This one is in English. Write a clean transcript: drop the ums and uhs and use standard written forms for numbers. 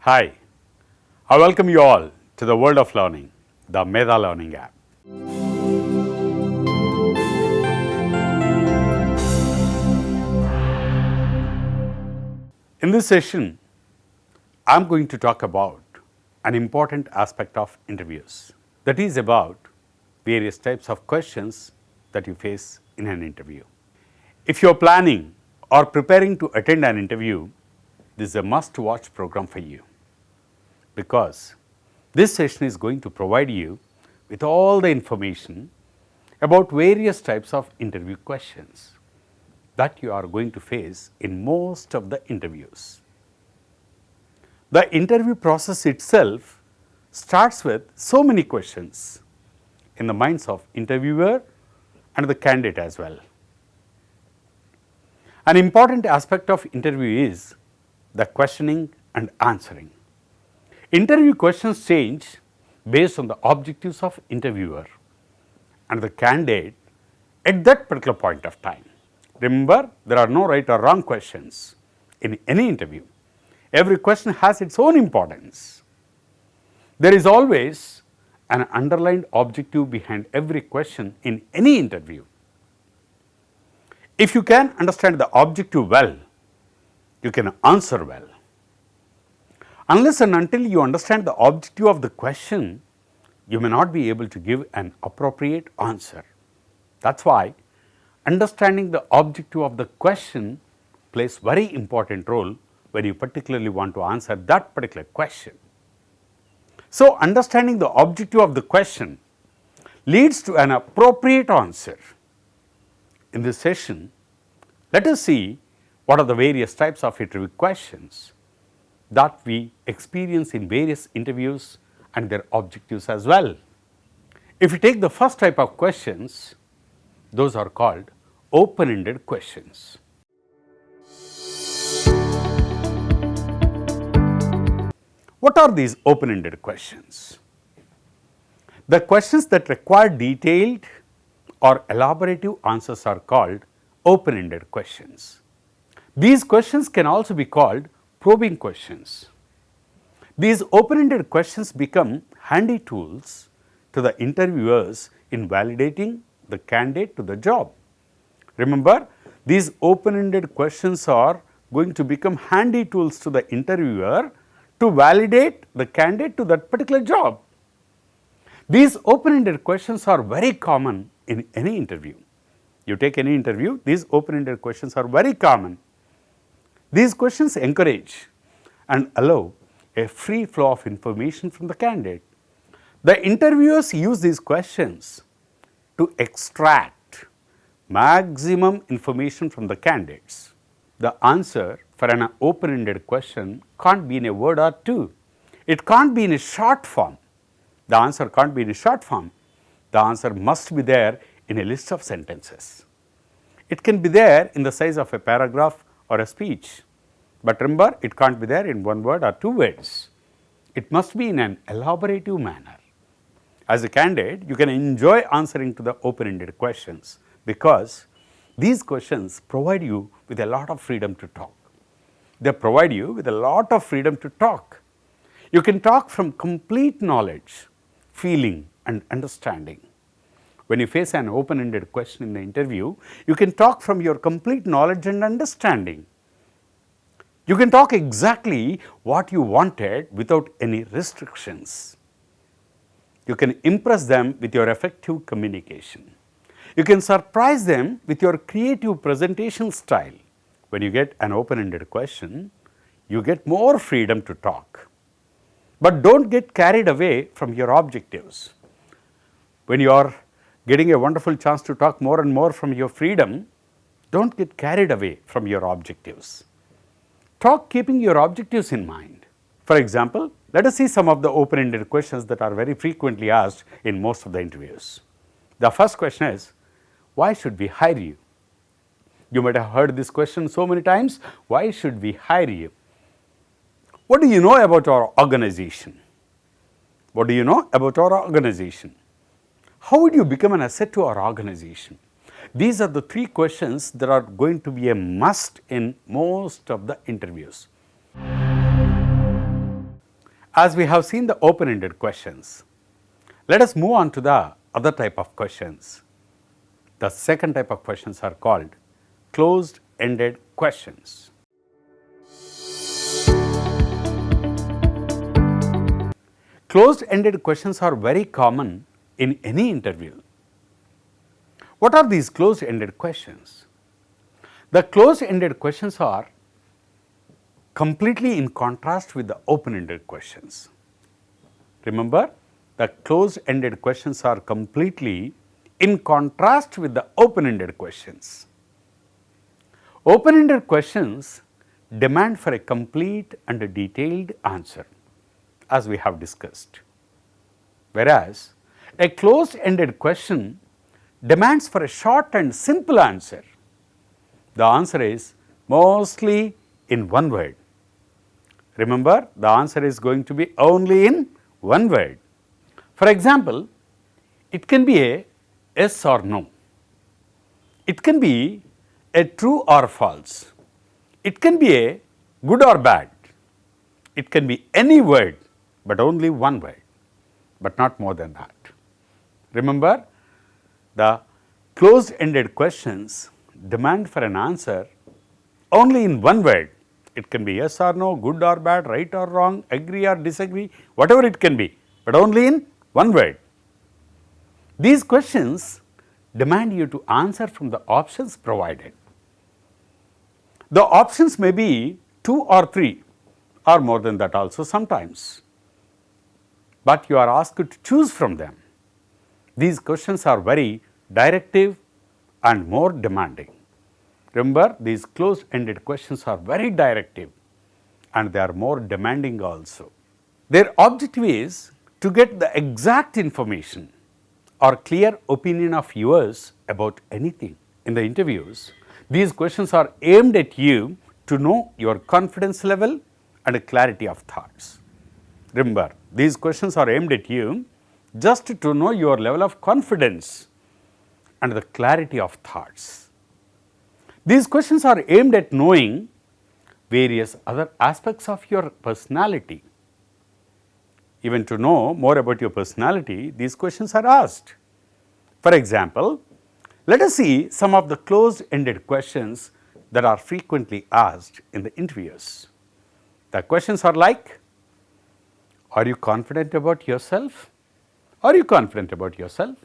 Hi, I welcome you all to the world of learning, the Medha learning app. In this session, I am going to talk about an important aspect of interviews, that is about various types of questions that you face in an interview. If you are planning or preparing to attend an interview, this is a must-watch program for you, because this session is going to provide you with all the information about various types of interview questions that you are going to face in most of the interviews. The interview process itself starts with so many questions in the minds of interviewer and the candidate as well. An important aspect of interview is the questioning and answering. Interview questions change based on the objectives of interviewer and the candidate at that particular point of time. Remember, there are no right or wrong questions in any interview. Every question has its own importance. There is always an underlined objective behind every question in any interview. If you can understand the objective well, you can answer well. Unless and until you understand the objective of the question, you may not be able to give an appropriate answer. That's why understanding the objective of the question plays very important role when you particularly want to answer that particular question. So, understanding the objective of the question leads to an appropriate answer. In this session, let us see what are the various types of interview questions that we experience in various interviews and their objectives as well. If you take the first type of questions, those are called open-ended questions. What are these open-ended questions? The questions that require detailed or elaborative answers are called open-ended questions. These questions can also be called probing questions. These open-ended questions become handy tools to the interviewers in validating the candidate to the job. Remember, these open-ended questions are going to become handy tools to the interviewer to validate the candidate to that particular job. These open-ended questions are very common in any interview. You take any interview, these open-ended questions are very common. These questions encourage and allow a free flow of information from the candidate. The interviewers use these questions to extract maximum information from the candidates. The answer for an open-ended question can't be in a word or two. It can't be in a short form. The answer can't be in a short form. The answer must be there in a list of sentences. It can be there in the size of a paragraph or a speech. But remember, it can't be there in one word or two words. It must be in an elaborative manner. As a candidate, you can enjoy answering to the open-ended questions because these questions provide you with a lot of freedom to talk. They provide you with a lot of freedom to talk. You can talk from complete knowledge, feeling and understanding. When you face an open-ended question in the interview, you can talk from your complete knowledge and understanding. You can talk exactly what you wanted without any restrictions. You can impress them with your effective communication. You can surprise them with your creative presentation style. When you get an open-ended question, you get more freedom to talk. But don't get carried away from your objectives. When you are getting a wonderful chance to talk more and more from your freedom, don't get carried away from your objectives. Talk keeping your objectives in mind. For example, let us see some of the open-ended questions that are very frequently asked in most of the interviews. The first question is, why should we hire you? You might have heard this question so many times, why should we hire you? What do you know about our organization? What do you know about our organization? How would you become an asset to our organization? These are the three questions that are going to be a must in most of the interviews. As we have seen the open-ended questions, let us move on to the other type of questions. The second type of questions are called closed-ended questions. Closed-ended questions are very common in any interview. What are these closed-ended questions? The closed-ended questions are completely in contrast with the open-ended questions. Remember, the closed-ended questions are completely in contrast with the open-ended questions. Open-ended questions demand for a complete and a detailed answer, as we have discussed, whereas a closed-ended question demands for a short and simple answer. The answer is mostly in one word. Remember, the answer is going to be only in one word. For example, it can be a yes or no. It can be a true or false. It can be a good or bad. It can be any word, but only one word, but not more than that. Remember, the closed-ended questions demand for an answer only in one word. It can be yes or no, good or bad, right or wrong, agree or disagree, whatever it can be, but only in one word. These questions demand you to answer from the options provided. The options may be 2 or 3 or more than that also sometimes, but you are asked to choose from them. These questions are very directive and more demanding. Remember, these closed-ended questions are very directive and they are more demanding also. Their objective is to get the exact information or clear opinion of yours about anything. In the interviews, these questions are aimed at you to know your confidence level and clarity of thoughts. Remember, these questions are aimed at you just to know your level of confidence and the clarity of thoughts. These questions are aimed at knowing various other aspects of your personality. Even to know more about your personality, these questions are asked. For example, let us see some of the closed-ended questions that are frequently asked in the interviews. The questions are like, are you confident about yourself? Are you confident about yourself?